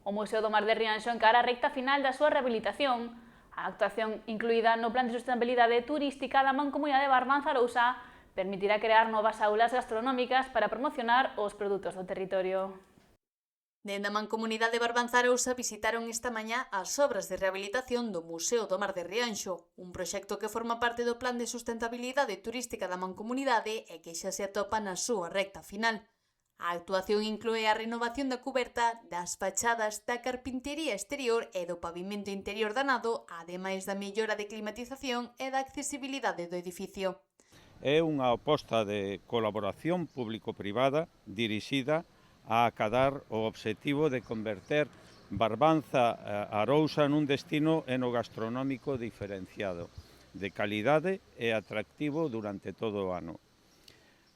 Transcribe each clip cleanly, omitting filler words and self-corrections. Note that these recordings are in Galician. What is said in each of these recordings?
O Museo do Mar de Rianxo encara a recta final da súa rehabilitación. A actuación incluída no Plan de Sustentabilidade Turística da Mancomunidade de Barbanza Arousa permitirá crear novas aulas gastronómicas para promocionar os produtos do territorio. Dende a Mancomunidade de Barbanza Arousa visitaron esta mañá as obras de rehabilitación do Museo do Mar de Rianxo, un proxecto que forma parte do Plan de Sustentabilidade Turística da Mancomunidade e que xa se atopa na súa recta final. A actuación inclúe a renovación da cuberta, das fachadas, da carpintería exterior e do pavimento interior danado, ademais da mellora de climatización e da accesibilidade do edificio. É unha aposta de colaboración público-privada dirixida a acadar o obxectivo de converter Barbanza Arousa nun destino enogastronómico diferenciado, de calidade e atractivo durante todo o ano.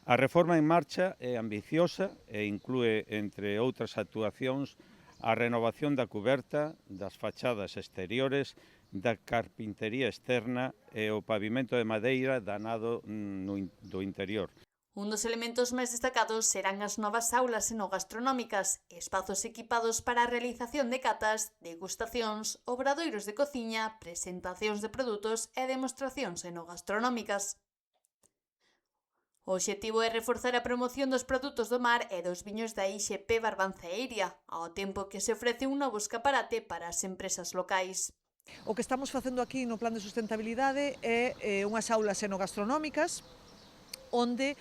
A reforma en marcha é ambiciosa e inclúe, entre outras actuacións, a renovación da cuberta, das fachadas exteriores, da carpintería externa e o pavimento de madeira danado do interior. Un dos elementos máis destacados serán as novas aulas enogastronómicas, espazos equipados para a realización de catas, degustacións, obradoiros de cociña, presentacións de produtos e demostracións enogastronómicas. O obxectivo é reforzar a promoción dos produtos do mar e dos viños da IXP Barbanza e Iria, ao tempo que se ofrece un novo escaparate para as empresas locais. O que estamos facendo aquí no Plan de Sustentabilidade é unhas aulas enogastronómicas onde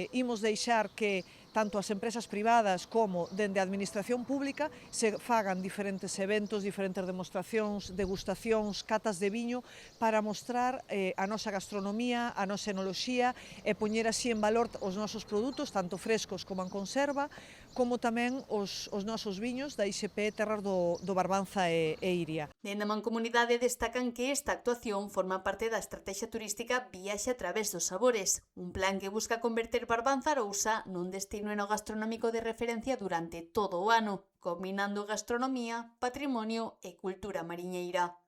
imos deixar que tanto as empresas privadas como dende a administración pública se fagan diferentes eventos, diferentes demostracións, degustacións, catas de viño para mostrar a nosa gastronomía, a nosa enoloxía e poñer así en valor os nosos produtos, tanto frescos como en conserva, como tamén os nosos viños da IXP Terras do Barbanza e Iria. Dende a Mancomunidade destacan que esta actuación forma parte da estrategia turística Viaxe a través dos sabores, un plan que busca converter Barbanza Arousa nun destino enogastronómico de referencia durante todo o ano, combinando gastronomía, patrimonio e cultura mariñeira.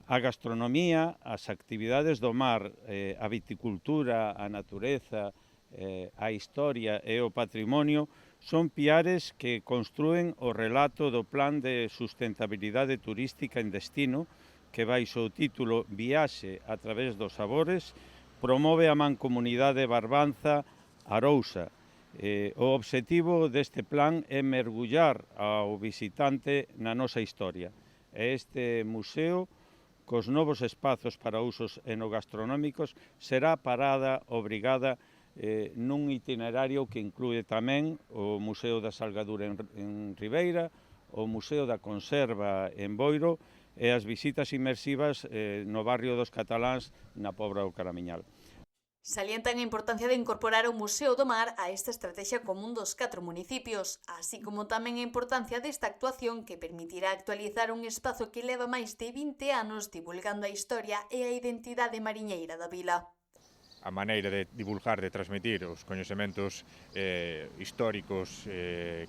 A gastronomía, as actividades do mar, a viticultura, a natureza, a historia e o patrimonio son piares que construen o relato do Plan de Sustentabilidade Turística en Destino, que baixo o título Viaxe a través dos sabores, promove a Mancomunidade Barbanza Arousa. O obxectivo deste plan é mergullar ao visitante na nosa historia. Este museo, cos novos espazos para usos enogastronómicos, será parada obrigada nun itinerario que inclúe tamén o Museo da Salgadura en Ribeira, o Museo da Conserva en Boiro e as visitas inmersivas no barrio dos Cataláns na Pobra do Caramiñal. Salientan a importancia de incorporar o Museo do Mar a esta estrategia común dos 4 municipios, así como tamén a importancia desta actuación que permitirá actualizar un espazo que leva máis de 20 anos divulgando a historia e a identidade mariñeira da vila. A maneira de divulgar, de transmitir os coñecementos históricos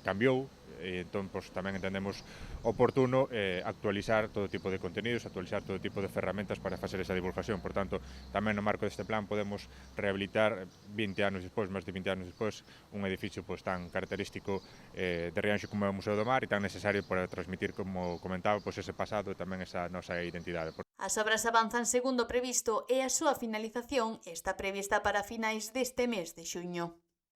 cambiou, e entón tamén entendemos oportuno actualizar todo tipo de contenidos, actualizar todo tipo de ferramentas para facer esa divulgación. Por tanto, tamén no marco deste plan podemos rehabilitar 20 anos despois, máis de 20 anos despois, un edificio tan característico de Rianxo como é o Museo do Mar e tan necesario para transmitir, como comentaba, ese pasado e tamén esa nosa identidade. As obras avanzan segundo previsto e a súa finalización está prevista para finais deste mes de xuño.